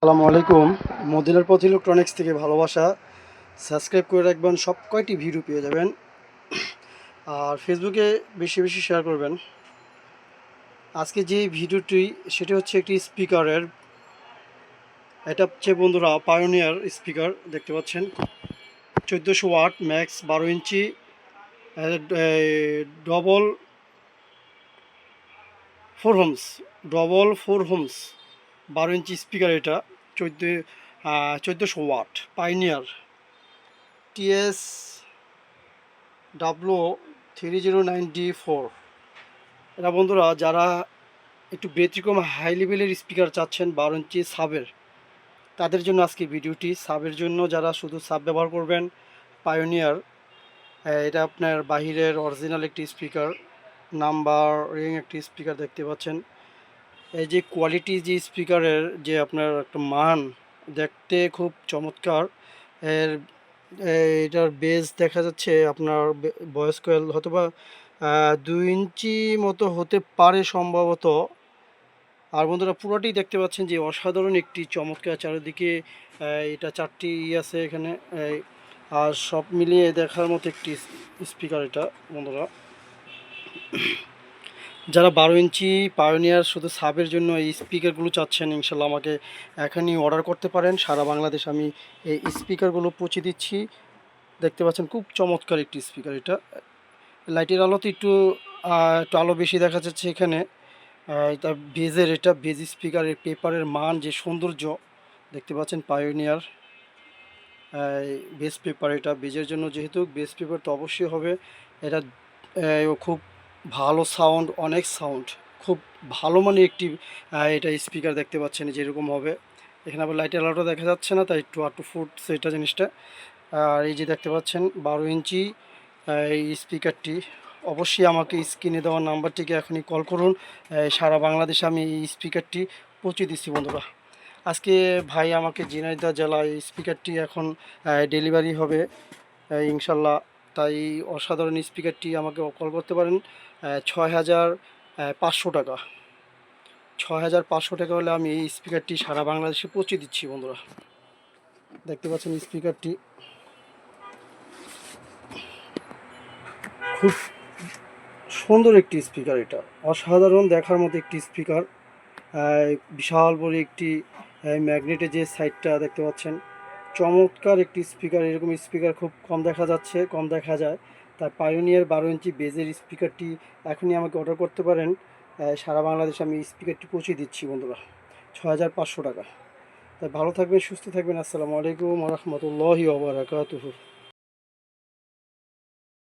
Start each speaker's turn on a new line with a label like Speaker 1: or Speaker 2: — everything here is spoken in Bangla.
Speaker 1: আসসালামু আলাইকুম। মদিনার পথ ইলেকট্রনিক্স থেকে ভালোবাসা। সাবস্ক্রাইব করে রাখবেন, সব কয়টি ভিডিও পেয়ে যাবেন। আর ফেসবুকে বেশি বেশি শেয়ার করবেন। আজকে যে ভিডিওটি সেটা হচ্ছে একটি স্পিকারের। এটা হচ্ছে বন্ধুরা পায়োনিয়ার স্পিকার, দেখতে পাচ্ছেন 1400 ওয়াট ম্যাক্স 12 ইঞ্চি ডবল 4 হোমস, ডবল 4 হোমস 12 ইঞ্চি স্পিকার। এটা 1400 ওয়াট পায়োনিয়ার টিএস W3009D4। এটা বন্ধুরা যারা একটু ব্যতিক্রম হাই লেভেলের স্পিকার চাচ্ছেন 12 ইঞ্চি সাবের, তাদের জন্য আজকে ভিডিওটি। সাবের জন্য যারা শুধু সাব ব্যবহার করবেন, পায়োনিয়ার এটা আপনার বাহিরের অরিজিনাল একটি স্পিকার, নাম্বার রিং একটি স্পিকার দেখতে পাচ্ছেন। এই যে কোয়ালিটি, যে স্পিকারের যে আপনার একটা মান, দেখতে খুব চমৎকার। এর এটার বেস দেখা যাচ্ছে আপনার ভয়েস কয়েল হয়তোবা 2 ইঞ্চি মতো হতে পারে সম্ভবত। আর বন্ধুরা পুরোটি দেখতে পাচ্ছেন যে অসাধারণ একটি চমৎকার, চারিদিকে এটা 4টি আছে এখানে। আর সব মিলিয়ে দেখার মতো একটি স্পিকার এটা বন্ধুরা। যারা 12 ইঞ্চি পায়োনিয়ার শুধু সাবের জন্য এই স্পিকারগুলো চাচ্ছেন, ইনশাল্লাহ আমাকে এখনই অর্ডার করতে পারেন। সারা বাংলাদেশ আমি এই স্পিকারগুলো পৌঁছে দিচ্ছি। দেখতে পাচ্ছেন খুব চমৎকার একটি স্পিকার এটা। লাইটের আলোতে একটু আলো বেশি দেখা যাচ্ছে এখানে। এটা বেজের, এটা বেজ স্পিকারের পেপারের মান, যে সৌন্দর্য দেখতে পাচ্ছেন পায়োনিয়ার বেস পেপার। এটা বেজের জন্য, যেহেতু বেস পেপার তো অবশ্যই হবে। এটা খুব ভালো সাউন্ড, অনেক সাউন্ড, খুব ভালো মানে একটি এটা স্পিকার দেখতে পাচ্ছেন যেরকম হবে। এখানে আবার লাইটের আলোটা দেখা যাচ্ছে না, তাই একটু আটটু ফুট সেটা জিনিসটা। আর এই যে দেখতে পাচ্ছেন 12 ইঞ্চি এই স্পিকারটি। অবশ্যই আমাকে স্ক্রিনে দেওয়া নাম্বারটিকে এখনই কল করুন। সারা বাংলাদেশে আমি এই স্পিকারটি পৌঁছে দিচ্ছি বন্ধুরা। আজকে ভাই আমাকে ঝিনাইদহ জেলায় এই স্পিকারটি এখন ডেলিভারি হবে ইনশাল্লাহ। তাই অসাধারণ স্পিকারটি আমাকে কল করতে পারেন। 6500 টাকা, 6500 টাকা হলে আমি এই স্পিকারটি সারা বাংলাদেশে পৌঁছে দিচ্ছি বন্ধুরা। দেখতে পাচ্ছেন স্পিকারটি খুব সুন্দর একটি স্পিকার। এটা অসাধারণ দেখার মতো একটি স্পিকার। বিশাল বড় একটি ম্যাগনেটের যে সাইডটা দেখতে পাচ্ছেন, চমৎকার একটি স্পিকার। এরকম স্পিকার খুব কম দেখা যাচ্ছে, কম দেখা যায়। তাই পায়োনিয়ার 12 ইঞ্চি বেজের স্পিকারটি এখনই আমাকে অর্ডার করতে পারেন। সারা বাংলাদেশে আমি স্পিকারটি পৌঁছে দিচ্ছি বন্ধুরা 6500 টাকা। তাই ভালো থাকবেন, সুস্থ থাকবেন। আসসালামু আলাইকুম ওয়া রাহমাতুল্লাহি ওয়া বারাকাতুহু।